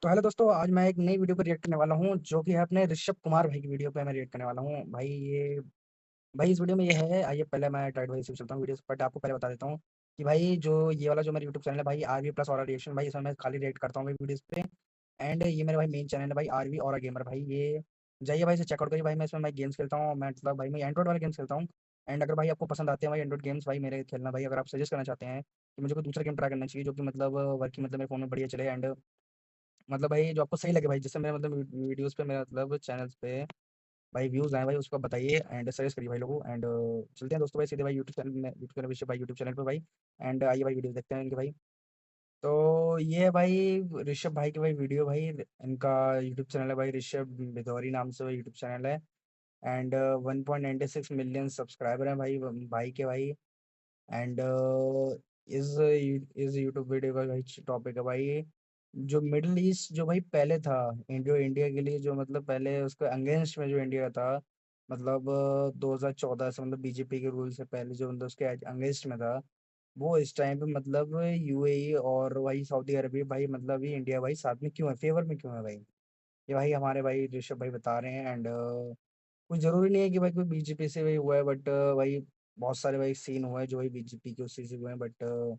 तो हेलो दोस्तों, आज मैं एक नई वीडियो पर रिएक्ट करने वाला हूँ, जो कि है अपने ऋषभ कुमार भाई की वीडियो पे मैं रिएक्ट करने वाला हूँ। भाई इस वीडियो में ये है, आइए पहले मैं टाइट वाइज चलता हूँ वीडियो से, बट आपको पहले बता देता हूँ कि भाई जो ये वाला जो मेरा यूट्यूब चैनल है भाई, आरवी प्लस और रिएक्शन भाई, इसमें मैं खाली रिएक्ट करता हूँ भाई वीडियोस पे। एंड ये मेरा भाई मेन चैनल है भाई, आरवी और गेमर भाई। ये जाइए भाई, इसे चेकआउट करिए भाई। मैं इसमें मैं गेम्स खेलता हूँ, मैं मतलब भाई मैं एंड्रॉइड वाले गेम्स खेलता हूँ। एंड अगर भाई आपको पसंद आते हैं भाई एंड्रॉइड गेम्स भाई मेरे खेलना भाई, अगर आप सजेस्ट करना चाहते हैं कि मुझे कोई दूसरा गेम ट्राई करना चाहिए जो कि मतलब वर्किंग मतलब मेरे फोन में बढ़िया चले, एंड मतलब भाई जो आपको सही लगे भाई, जिससे मेरे मतलब वीडियोस पे मेरा मतलब चैनल्स पे भाई व्यूज आए भाई, उसको आप बताइए एंड सजेस्ट करिए भाई लोगों। एंड चलते हैं दोस्तों भाई सीधे भाई यूट्यूब चैनल विषय भाई यूट्यूब चैनल पे भाई। एंड आइए भाई वीडियो देखते हैं इनके भाई। तो ये है भाई ऋषभ भाई की भाई वीडियो भाई। इनका यूट्यूब चैनल है भाई, ऋषभ भिदौरी नाम से यूट्यूब चैनल है। एंड 1.96 मिलियन सब्सक्राइबर हैं भाई भाई के भाई। एंड इस इस यूट्यूब वीडियो का भाई टॉपिक है भाई, जो मिडिल ईस्ट जो भाई पहले था, इंडिया के लिए जो मतलब पहले उसके अगेंस्ट में जो इंडिया था, मतलब 2014 से मतलब बीजेपी के रूल से पहले जो मतलब उसके अगेंस्ट में था, वो इस टाइम पे मतलब यूएई और वही सऊदी अरबिया भाई, मतलब ये इंडिया भाई साथ में क्यों है, फेवर में क्यों है भाई, ये भाई हमारे भाई ऋषभ भाई बता रहे हैं। एंड कोई ज़रूरी नहीं है कि भाई कोई बीजेपी से भाई हुआ है, बट भाई बहुत सारे भाई सीन हुए हैं जो भाई बीजेपी के उसी से हुए हैं, बट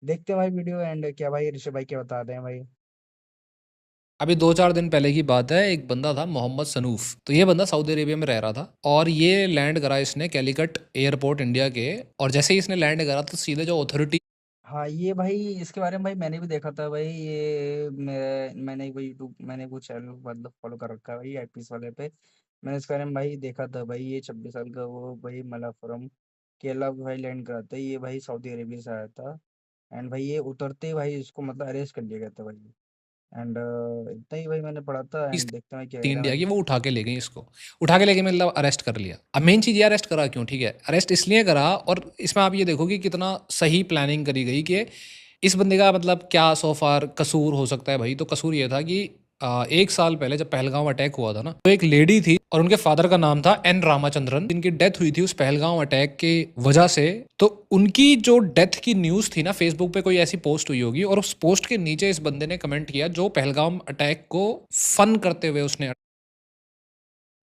देखते हैं भाई वीडियो। एंड क्या भाई ऋषभ भाई क्या बता रहे हैं भाई। अभी 2-4 दिन पहले की बात है। एक बंदा था मोहम्मद सनूफ। तो ये बंदा सऊदी अरेबिया में रह रहा था और ये लैंड करा इसने कैलिकट एयरपोर्ट इंडिया के। और जैसे ही इसने लैंड करा तो सीधे जो अथॉरिटी हाँ ये भाई इसके बारे में भाई मैंने भी देखा था भाई, ये मैंने एक भाई यूट्यूब मैंने वो चैनल मतलब फॉलो कर रखा है भाई आईपीएस वाले पे। मैंने इसके बारे में भाई देखा था भाई, ये 26 साल का वो भाई मलापुरम केरला भाई लैंड करा था, ये भाई सऊदी अरेबिया से आया था। एंड भाई ये उतरते ही भाई इसको मतलब अरेस्ट कर लिया गया था भाई। एंड इतना ही भाई मैंने पढ़ा था। एंड देखते हैं क्या थी कह रहा है इंडिया की, भाई। वो उठा के ले गई इसको। उठा के लेके मतलब अरेस्ट कर लिया। अब मेन चीज़ ये, अरेस्ट करा क्यों? ठीक है, अरेस्ट इसलिए करा, और इसमें आप ये देखो कि कितना सही प्लानिंग करी गई कि इस बंदे का मतलब क्या सो फार कसूर हो सकता है भाई। तो कसूर ये था कि 1 साल पहले जब पहलगांव अटैक हुआ था ना, तो एक लेडी थी और उनके फादर का नाम था एन रामाचंद्रन, जिनकी डेथ हुई थी उस पहलगांव अटैक के वजह से। तो उनकी जो डेथ की न्यूज़ थी ना, फेसबुक पे कोई ऐसी पोस्ट हुई होगी और उस पोस्ट के नीचे इस बंदे ने कमेंट किया, जो पहलगाम अटैक को फन करते हुए उसने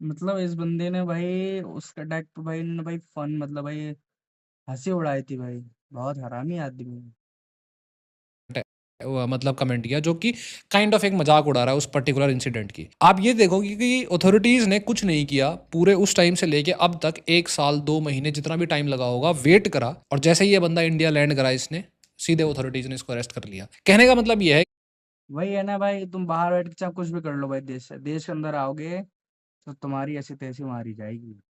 मतलब इस बंदे ने भाई उसके अटैक पे भाई ने भाई फन मतलब भाई हंसी उड़ाई थी भाई, बहुत हरामी आदमी है। मतलब कमेंट किया, जो कि काइंड ऑफ एक मजाक उड़ा रहा है उस पर्टिकुलर इंसिडेंट की। आप ये देखोगे कि अथॉरिटीज ने कुछ नहीं किया पूरे उस टाइम से लेके अब तक। 1 साल 2 महीने जितना भी टाइम लगा होगा, वेट करा, और जैसे ही ये बंदा इंडिया लैंड करा, इसने सीधे अथॉरिटीज ने इसको अरेस्ट कर लिया। कहने का मतलब ये है वही है ना भाई, तुम बाहर बैठ के चाहे कुछ भी कर लो भाई, देश से देश के अंदर आओगे तो तुम्हारी ऐसी तैसी मारी जाएगी,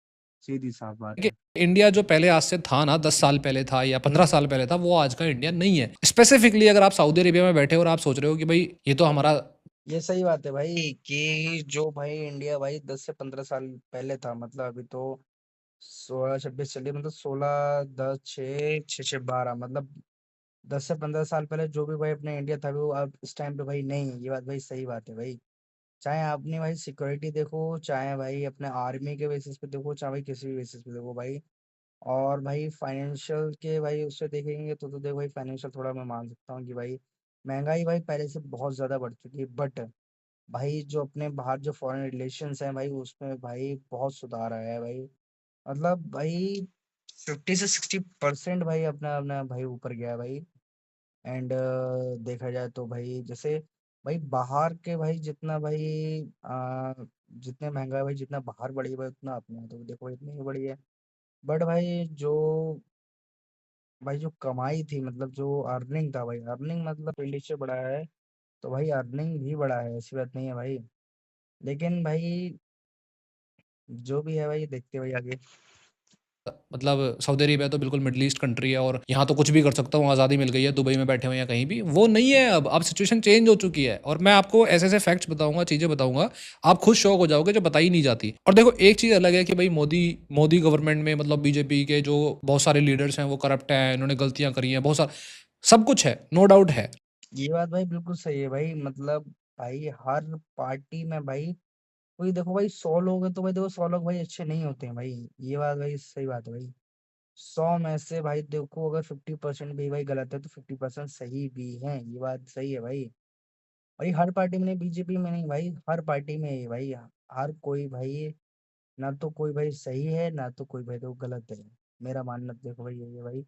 सीधी साफ बात कि है। इंडिया जो पहले आज से था ना, 10 साल पहले था या 15 साल पहले था, वो आज का इंडिया नहीं है। स्पेसिफिकली अगर आप सऊदी अरेबिया में बैठे हो और आप सोच रहे हो कि भाई ये तो हमारा ये सही बात है भाई कि जो भाई इंडिया भाई 10 से 15 साल पहले था, मतलब अभी तो 16 26 चलिए, मतलब 16 10 6 6 6 12 मतलब 10 से 15 साल पहले जो भी भाई अपने इंडिया था वो अब इस टाइम पे भाई नहीं है। ये बात भाई सही बात है भाई। चाहे आपने भाई सिक्योरिटी देखो, चाहे भाई अपने आर्मी के बेसिस पे देखो, चाहे भाई किसी भी बेसिस पे देखो भाई। और भाई फाइनेंशियल के भाई उससे देखेंगे तो देखो भाई, फाइनेंशियल थोड़ा मैं मान सकता हूँ कि भाई महंगाई भाई पहले से बहुत ज़्यादा बढ़ चुकी है, बट भाई जो अपने बाहर जो फॉरेन रिलेशंस हैं भाई, उसमें भाई बहुत सुधार आया है भाई। मतलब भाई 50 से 60% भाई अपना अपना भाई ऊपर गया है भाई। एंड देखा जाए तो भाई जैसे भाई बाहर के भाई जितना भाई जितने महंगा है भाई, जितना बाहर बढ़ी है भाई उतना अपने यहाँ तो देखो इतनी ही बढ़ी है। बट भाई जो कमाई थी, मतलब जो अर्निंग था भाई, अर्निंग मतलब इंडिया बढ़ा है, तो भाई अर्निंग भी बढ़ा है, ऐसी बात नहीं है भाई। लेकिन भाई जो भी है भाई देखते भाई आगे। मतलब सऊदी अरेबिया तो बिल्कुल मिडल ईस्ट कंट्री है और यहाँ तो कुछ भी कर सकता हूँ, आज़ादी मिल गई है, दुबई में बैठे हुए या कहीं भी। वो नहीं है। अब सिचुएशन चेंज हो चुकी है और मैं आपको ऐसे ऐसे फैक्ट्स बताऊंगा, चीज़ें बताऊंगा, आप खुद शौक हो जाओगे, जो बताई नहीं जाती। और देखो, एक चीज़ अलग है कि भाई मोदी मोदी गवर्नमेंट में मतलब बीजेपी के जो बहुत सारे लीडर्स हैं वो करप्ट हैं, इन्होंने गलतियां करी हैं बहुत सारा, सब कुछ है, नो डाउट है। ये बात भाई बिल्कुल सही है भाई, मतलब भाई हर पार्टी में भाई कोई देखो भाई 100 लोग हैं तो भाई देखो 100 लोग भाई अच्छे नहीं होते हैं भाई। ये बात भाई सही बात है भाई। 100 में से भाई देखो अगर 50% भी भाई गलत है तो 50% सही भी है, ये बात सही है भाई। भाई हर पार्टी में नहीं, बीजेपी में नहीं भाई, हर पार्टी में है भाई, हर कोई भाई, ना तो कोई भाई सही है, ना तो कोई भाई तो गलत है। मेरा मानना तो देखो भाई यही है भाई,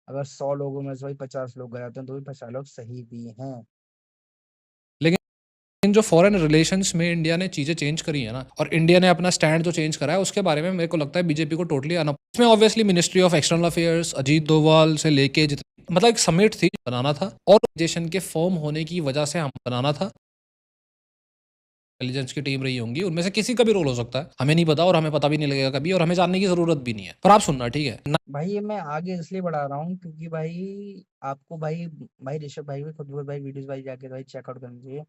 अगर 100 लोगों में से भाई 50 लोग गलत हैं तो भी 50 लोग सही भी हैं। लेकिन जो फॉरेन रिलेशंस में इंडिया ने चीज़ें चेंज करी है ना, और इंडिया ने अपना स्टैंड जो चेंज करा है, उसके बारे में मेरे को लगता है बीजेपी को टोटली अनप इसमें obviously ministry of external affairs Ajit Doval से लेके जितने मतलब एक समिट थी बनाना था, और ऑर्गेनाइजेशन के फॉर्म होने की वजह से हम बनाना था, इंटेलिजेंस की टीम रही होंगी, उनमें से किसी का भी रोल हो सकता है, हमें नहीं पता और हमें पता भी नहीं लगेगा कभी, और हमें जानने की जरूरत भी नहीं है। पर आप सुनना, ठीक है ना? भाई ये मैं आगे इसलिए बढ़ा रहा हूँ क्योंकि भाई आपको भाई, भाई ऋषभ भाई भी खुद बहुत भाई वीडियोस भाई जाके भाई चेकआउट करनी चाहिए।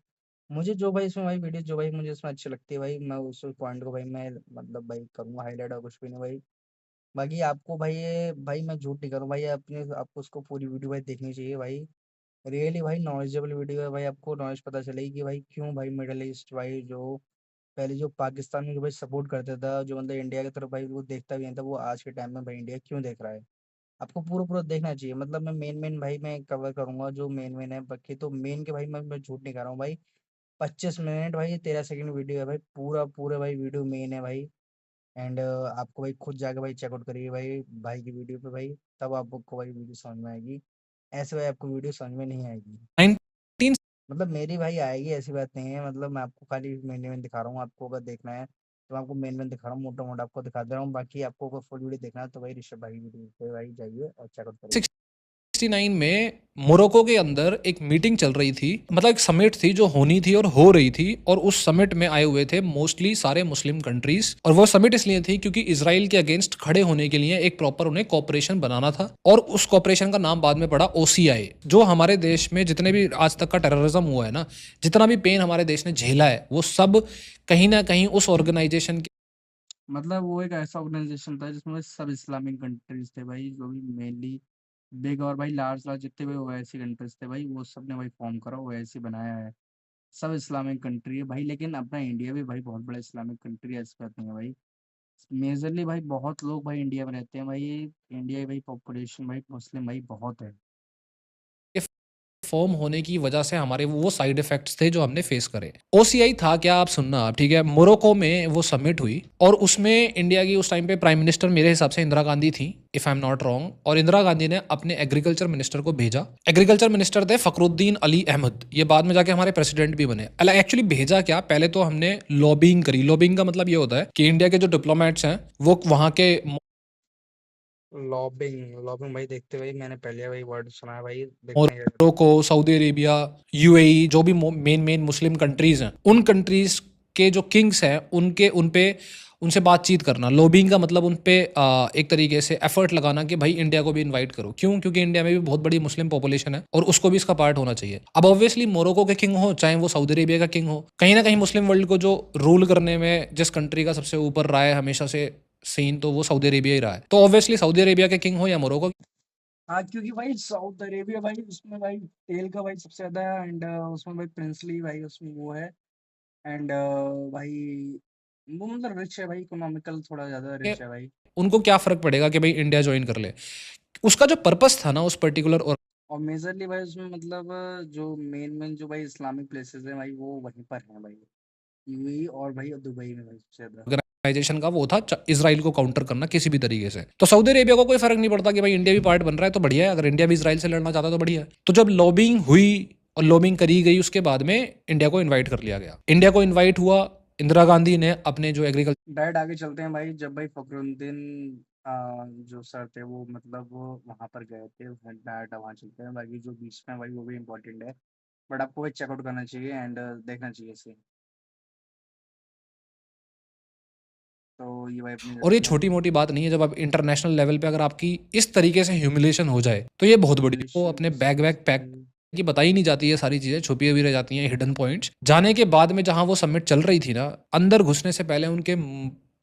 मुझे जो भाई इसमें भाई वीडियोस जो भाई मुझे इसमें अच्छी लगती है भाई, मैं उस पॉइंट को भाई मैं मतलब भाई करूंगा हाईलाइट, और कुछ भी नहीं भाई। बाकी आपको भाई ये भाई मैं झूठ नहीं करूँ भाई, अपने आपको उसको पूरी वीडियो भाई देखनी चाहिए भाई। रियली भाई नॉलेजेबल वीडियो है भाई, आपको नॉलेज पता चलेगी कि भाई क्यों भाई मिडल ईस्ट भाई जो पहले जो पाकिस्तान में जो भाई सपोर्ट करता था, जो मतलब इंडिया की तरफ भाई वो देखता भी नहीं था, वो आज के टाइम में भाई इंडिया क्यों देख रहा है। आपको पूरा पूरा देखना चाहिए, मतलब मैं मेन मेन भाई मैं कवर करूंगा जो मेन मेन है, बाकी तो मेन के भाई मैं झूठ नहीं कर रहा हूँ भाई। 25 मिनट भाई 13 सेकंड वीडियो है भाई, पूरा पूरा भाई वीडियो मेन है भाई। एंड आपको भाई खुद जाके भाई चेकआउट करिए भाई, भाई की वीडियो पे भाई, तब आपको भाई वीडियो समझ में आएगी। ऐसे भाई आपको वीडियो समझ में नहीं आएगी। 19 मतलब मेरी भाई आएगी, ऐसी बात नहीं है, मतलब मैं आपको खाली मेन मेन दिखा रहा हूँ, आपको अगर देखना है तो मैं आपको मेन मेन दिखा रहा हूँ, मोटा मोटा आपको दिखा दे रहा हूँ, बाकी आपको अगर फुल वीडियो देखना है तो भाई ऋषभ भाई की वीडियो पे भाई जाइए और चेकआउट करिए। 69 में मोरक्को के अंदर एक मीटिंग चल रही थी, मतलब एक समिट थी जो होनी थी और हो रही थी, और उस समिट में आए हुए थे मोस्टली सारे मुस्लिम कंट्रीज, और वो समिट इसलिए थी क्योंकि इसराइल के अगेंस्ट खड़े होने के लिए एक प्रॉपर उन्हें कॉपरेशन बनाना था, और उस कॉपरेशन का नाम बाद में पड़ा ओसीआई। जो हमारे देश में जितने भी आज तक का टेररिज्म हुआ है ना, जितना भी पेन हमारे देश ने झेला है, वो सब कहीं ना कहीं उस ऑर्गेनाइजेशन के मतलब वो एक ऐसा ऑर्गेनाइजेशन था जिसमें सब इस्लामिक कंट्रीज थे भाई, जो भी मेनली बिग और भाई लार्ज लार्ज जितने भी ओवैसी कंट्रीज थे भाई, वो सब ने भाई फॉर्म करा, ओवैसी बनाया है। सब इस्लामिक कंट्री है भाई, लेकिन अपना इंडिया भी भाई बहुत बड़ा इस्लामिक कंट्री है, ऐसी बात नहीं है भाई। मेजरली भाई बहुत लोग भाई इंडिया में रहते हैं भाई, इंडिया की भाई पॉपुलेशन भाई मुस्लिम भाई बहुत है। फॉर्म होने की वजह से हमारे वो साइड इफेक्ट्स थे जो हमने फेस करे। ओसीआई था क्या, आप सुनना आप, ठीक है, मोरक्को में वो समिट हुई, और उसमें इंडिया की उस टाइम पे प्राइम मिनिस्टर मेरे हिसाब से इंदिरा गांधी थी, if I am not wrong, और इंदिरा गांधी ने अपने एग्रीकल्चर मिनिस्टर को भेजा। एग्रीकल्चर मिनिस्टर थे फखरुद्दीन अली अहमद, ये बाद में जाके हमारे प्रेसिडेंट भी बने। एक्चुअली भेजा क्या, पहले तो हमने लॉबिंग करी। लॉबिंग का मतलब ये होता है कि इंडिया के जो डिप्लोमेट्स हैं वो वहां के लॉबिंग लॉबिंग भाई देखते भाई मैंने पहले भाई वर्ड सुना है भाई, देखते हैं क्या करते हैं। मोरक्को, सऊदी अरेबिया, यूएई, जो भी मेन मेन मुस्लिम कंट्रीज हैं, उन कंट्रीज के जो किंग्स हैं उनके उन पे उनसे बातचीत करना। लॉबिंग का मतलब उन पे एक तरीके से एफर्ट लगाना कि भाई इंडिया को भी इनवाइट करो। क्यों? क्योंकि इंडिया में भी बहुत बड़ी मुस्लिम पॉपुलेशन है और उसको भी इसका पार्ट होना चाहिए। अब ऑब्वियसली मोरक्को के किंग हो चाहे वो सऊदी अरेबिया का किंग हो, कहीं ना कहीं मुस्लिम वर्ल्ड को जो रूल करने में जिस कंट्री का सबसे ऊपर रहा है हमेशा से सीन, तो वो सऊदी अरेबिया ही रहा है। तो ऑब्वियसली सऊदी अरेबिया के किंग हो या मोरक्को। हाँ क्योंकि भाई सऊदी अरेबिया भाई उसमें भाई तेल का भाई सबसे ज्यादा है, एंड उसमें भाई प्रिंसली भाई उसमें वो है। एंड भाई वो मतलब रिच है भाई, इकोनॉमिकल थोड़ा ज्यादा रिच है भाई। उनको क्या फर्क पड़ेगा कि भाई इंडिया ज्वाइन कर ले। उसका जो पर्पस था ना उस पर्टिकुलर और मेजरली भाई उसमें मतलब जो मेन मेन जो भाई इस्लामिक प्लेसेस है भाई वो वहीं पर है भाई, यूएई और भाई दुबई में भाई सबसे ज्यादा। ऑर्गेनाइजेशन का वो था इसराइल को काउंटर करना किसी भी तरीके से। तो सऊदी अरेबिया को कोई फर्क नहीं पड़ता कि भाई इंडिया भी पार्ट बन रहा है तो बढ़िया है, अगर इंडिया भी इसराइल से लड़ना चाहता है तो बढ़िया है। तो जब लॉबिंग हुई और लॉबिंग करी गई, उसके बाद में इंडिया को इन्वाइट कर लिया गया। इंडिया को इन्वाइट हुआ, इंदिरा गांधी ने अपने जो एग्रीकल्चर डायरेक्ट आगे चलते हैं भाई, जब भाई फखरुद्दीन जो सर थे वो मतलब वो वहां पर गए थे, डायरेक्ट वहां चलते हैं, बाकी जो बीच में भाई वो भी इम्पोर्टेंट है, बट आपको भाई चेकआउट करना चाहिए एंड देखना चाहिए इसे। तो ये भाई अपनी और ये जैसे छोटी मोटी बात नहीं है, जब आप इंटरनेशनल लेवल पे अगर आपकी इस तरीके से ह्यूमिलेशन हो जाए तो ये बहुत बड़ी, वो अपने ह्यूमिलेशंस बैग वैग पैक भाई। की बताई नहीं जाती है, सारी चीजें छुपी हुई रह जाती हैं, हिडन पॉइंट्स। जाने के बाद में जहां वो सबमिट चल रही थी ना, अंदर घुसने से पहले उनके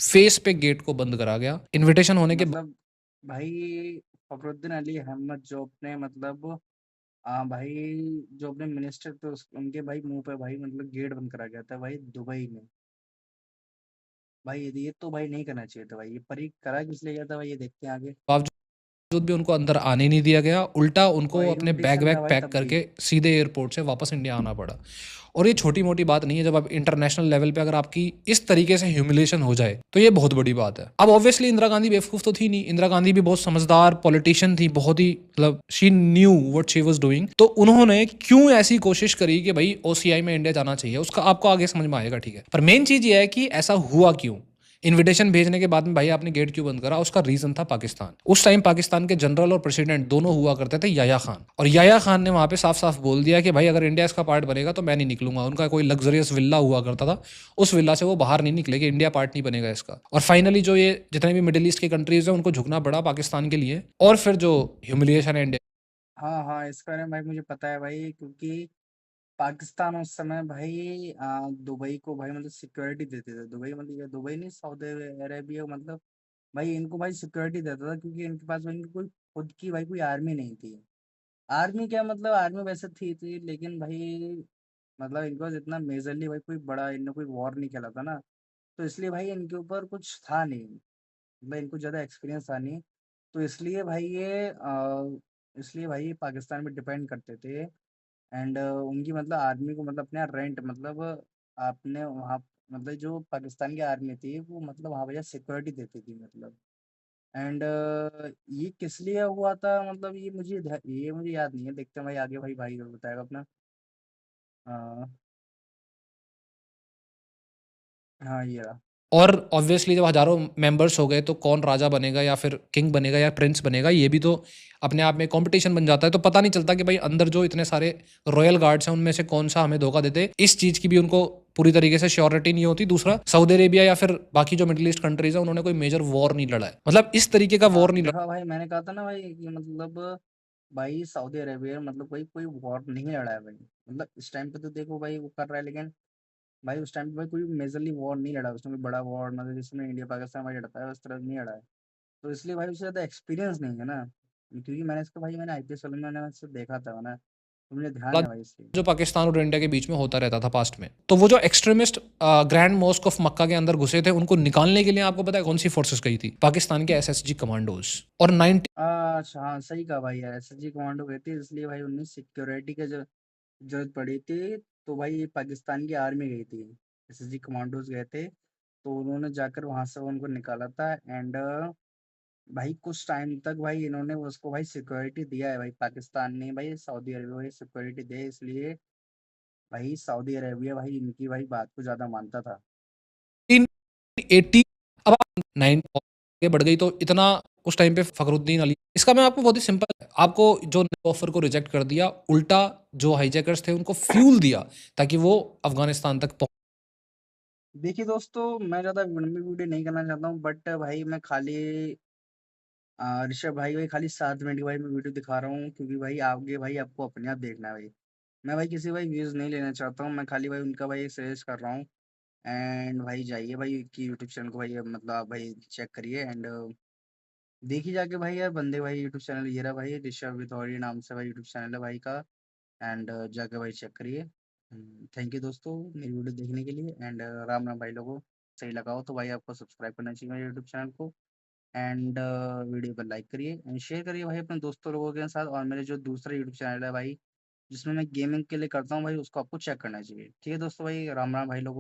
फेस पे गेट को बंद करा गया इनविटेशन होने के मतलब भाई फखरुद्दीन अली अहमद जो अपने मतलब भाई जो अपने मिनिस्टर थे उनके भाई मुंह पे भाई मतलब गेट बंद करा गया था भाई दुबई में। भाई ये तो भाई नहीं करना चाहिए था भाई, ये पर ही करा किस लिए गया था भाई, ये देखते हैं आगे। बावजूद बावजूद भी उनको अंदर आने नहीं दिया गया, उल्टा उनको कोई अपने बैग इन्विटेशन वैग था भाई पैक तब भी। करके सीधे एयरपोर्ट से वापस इंडिया आना पड़ा। और ये छोटी-मोटी बात नहीं है, जब आप इंटरनेशनल लेवल पे अगर आपकी इस तरीके से ह्यूमिलिएशन हो जाए, तो ये बहुत बड़ी बात है। अब ऑब्वियसली इंदिरा गांधी बेवकूफ़ तो थी नहीं, इंदिरा गांधी भी बहुत समझदार पॉलिटिशियन थी, बहुत ही मतलब she knew what she was doing. तो उन्होंने क्यों ऐसी कोशिश करी कि भई ओसीआई में इंडिया जाना चाहिए, उसका आपको आगे समझ में आएगा, ठीक है। पर मेन चीज़ ये है कि ऐसा हुआ क्यों? इनविटेशन भेजने के बाद में भाई आपने गेट क्यों बंद करा? उसका रीजन था पाकिस्तान। उस टाइम पाकिस्तान के जनरल और प्रेसिडेंट दोनों हुआ करते थे याया खान, और याया खान ने वहां पे साफ साफ बोल दिया कि भाई अगर इंडिया इसका पार्ट बनेगा तो मैं नहीं निकलूंगा। उनका कोई लग्जरियस विल्ला हुआ करता था, उस विल्ला से वो बाहर नहीं निकले कि इंडिया पार्ट नहीं बनेगा इसका। और फाइनली जो ये जितने भी मिडिल ईस्ट की कंट्रीज है उनको झुकना पड़ा पाकिस्तान के लिए, और फिर जो ह्यूमिलिएशन है इंडिया। हाँ हाँ, इस बारे में भाई मुझे पता है भाई, क्योंकि पाकिस्तान उस समय भाई दुबई को भाई मतलब सिक्योरिटी देते थे। दुबई मतलब ये दुबई नहीं, सऊदी अरेबिया मतलब भाई इनको भाई सिक्योरिटी देता था, क्योंकि इनके पास भाई इनकी कोई खुद की भाई कोई आर्मी नहीं थी। आर्मी क्या मतलब, आर्मी वैसे थी लेकिन भाई मतलब इनके पास इतना मेजरली भाई कोई बड़ा इनने कोई वॉर नहीं खेला था ना, तो इसलिए भाई इनके ऊपर कुछ था नहीं, मतलब इनको ज़्यादा एक्सपीरियंस था नहीं। तो इसलिए भाई ये पाकिस्तान पे डिपेंड करते थे। एंड उनकी मतलब आर्मी को मतलब अपने यहाँ रेंट मतलब आपने वहाँ मतलब जो पाकिस्तान की आर्मी थी वो मतलब वहाँ भैया सिक्योरिटी देती थी मतलब। एंड ये किस लिए हुआ था मतलब ये मुझे याद नहीं है, देखते हैं भाई आगे, भाई भाई बताएगा अपना। हाँ हाँ, ये रहा। और ऑब्वियसली जब हजारों मेंबर्स हो गए तो कौन राजा बनेगा या फिर किंग बनेगा या प्रिंस बनेगा, ये भी तो अपने आप में कंपटीशन बन जाता है। तो पता नहीं चलता कि भाई अंदर जो इतने सारे रॉयल गार्ड्स हैं उनमें से कौन सा हमें धोखा देते, इस चीज की भी उनको पूरी तरीके से श्योरिटी नहीं होती। दूसरा, सऊदी अरेबिया या फिर बाकी जो मिडिल ईस्ट कंट्रीज है उन्होंने कोई मेजर वॉर नहीं लड़ा है, मतलब इस तरीके का हाँ वॉर नहीं लड़ा। देखा भाई, मैंने कहा था ना भाई कि मतलब भाई सऊदी अरेबिया मतलब कोई कोई वॉर नहीं लड़ा है भाई। मतलब इस टाइम पे तो देखो भाई वो कर रहा है, लेकिन भाई उस टाइम पे भाई कोई मेजरली वॉर नहीं लड़ा, उसमें कोई बड़ा वॉर मतलब जिसमें इंडिया पाकिस्तान भाई लड़ता है उस तरह नहीं लड़ा है। तो इसलिए भाई उससे ज़्यादा एक्सपीरियंस नहीं है ना, क्योंकि मैंने आईपीएस वाले में मैंने उससे देखा था ना, तो मुझे ध्यान है भाई इसलिए। जो पाकिस्तान और इंडिया के बीच में होता रहता था पास्ट में, तो वो जो एक्सट्रीमिस्ट ग्रैंड मॉस्क ऑफ मक्का के अंदर घुसे थे उनको निकालने के लिए आपको पता है कौन सी फोर्सेस गई थी? पाकिस्तान के एसएसजी कमांडोज। और 90 अच्छा हाँ, सही कहा भाई यार, एसएसजी कमांडो गए थे, इसलिए भाई उन्हें सिक्योरिटी की जरूरत पड़ी थी, तो भाई ये पाकिस्तान की आर्मी गई थी, एसएसजी कमांडोज गए थे, तो उन्होंने जाकर वहां से उनको निकाला था। एंड भाई कुछ टाइम तक भाई इन्होंने उसको भाई सिक्योरिटी दिया है भाई, पाकिस्तान ने भाई सऊदी अरबिया को सिक्योरिटी दे, इसलिए भाई सऊदी अरेबिया भाई इनकी भाई बात को ज्यादा मानता था। 80, अब आप 9 आगे बढ़ गई तो इतना उस टाइम पे फखरुद्दीन अली, इसका मैं आपको बहुत ही सिंपल, आपको जो ऑफर को रिजेक्ट कर दिया, उल्टा जो हाईजैकर्स थे उनको फ्यूल दिया ताकि वो अफगानिस्तान तक पहुंच। देखिए दोस्तों, मैं ज्यादा लंबी वीडियो नहीं करना चाहता हूँ, बट भाई मैं खाली ऋषभ भाई भाई खाली 7 मिनट की भाई मैं वीडियो दिखा रहा हूँ, क्योंकि भाई आगे भाई आपको अपने आप देखना है भाई। मैं भाई किसी भाई व्यूज नहीं लेना चाहता हूँ, मैं खाली भाई उनका भाई सजेस्ट कर रहा हूँ। एंड भाई जाइए भाई की यूट्यूब चैनल को भाई मतलब आप भाई चेक करिए। एंड देखिए जाके भाई यार बंदे भाई यूट्यूब चैनल ये रहा भाई, ऋषभ विथौरी नाम से भाई यूट्यूब चैनल है भाई का। एंड जाके भाई चेक करिए। थैंक यू दोस्तों मेरी वीडियो देखने के लिए। एंड राम राम भाई लोगों, सही लगा हो तो भाई आपको सब्सक्राइब करना चाहिए मेरे यूट्यूब चैनल को। एंड वीडियो को लाइक करिए एंड शेयर करिए भाई अपने दोस्तों लोगों के साथ। और मेरे जो दूसरा यूट्यूब चैनल है भाई जिसमें मैं गेमिंग के लिए करता हूँ भाई, उसको आपको चेक करना चाहिए। ठीक है दोस्तों, भाई राम राम भाई लोगों।